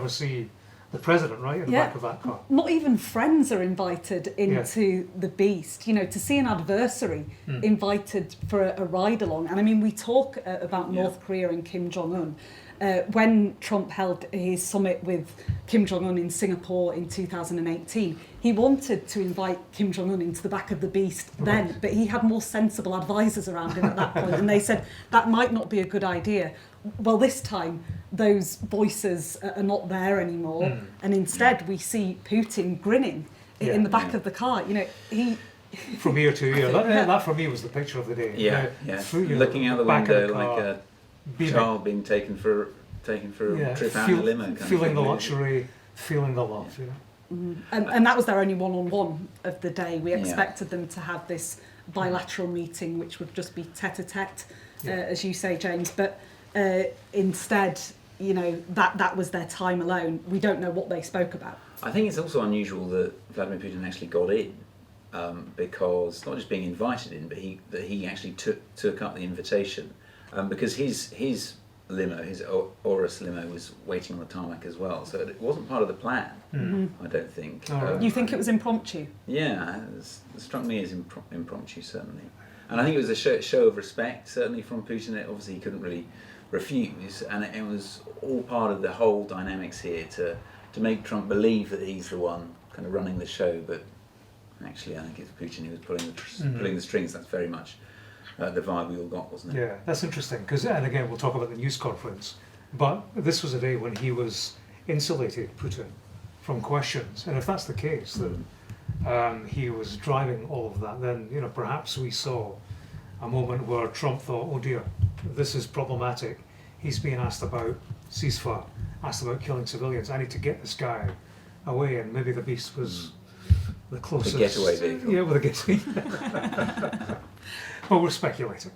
to see the president, right, in the back of that car. Not even friends are invited into the beast. You know, to see an adversary invited for a ride along. And I mean, we talk about North Korea and Kim Jong-un. When Trump held his summit with Kim Jong-un in Singapore in 2018, he wanted to invite Kim Jong-un into the back of the beast then, but he had more sensible advisors around him at that point, and they said that might not be a good idea. Well, this time, those voices are not there anymore, and instead we see Putin grinning in the back of the car. You know, he... From ear to ear. That for me was the picture of the day. Looking out the window like a child being taken for a trip out in a limo. Feeling the luxury, feeling the love. And that was their only one-on-one of the day. We expected them to have this bilateral meeting, which would just be tete-a-tete, as you say, James. But instead, you know, that was their time alone. We don't know what they spoke about. I think it's also unusual that Vladimir Putin actually got in, because not just being invited in, but that he actually took up the invitation, because his limo, his Aurus limo, was waiting on the tarmac as well. So it wasn't part of the plan. I don't think. You think it was impromptu? Yeah, it struck me as impromptu, certainly. And I think it was a show of respect, certainly from Putin. Obviously, he couldn't really refuse, and it was all part of the whole dynamics here to make Trump believe that he's the one kind of running the show. But actually, I think it's Putin who was pulling the strings. That's very much the vibe we all got, wasn't it? Yeah, that's interesting, because, and again, we'll talk about the news conference, but this was a day when he was insulated, Putin, from questions. And if that's the case, that he was driving all of that, then, you know, perhaps we saw a moment where Trump thought, oh dear, this is problematic. He's being asked about ceasefire, asked about killing civilians. I need to get this guy away. And maybe the beast was the closest. The getaway vehicle. Yeah, with a getaway. Well, we're speculating.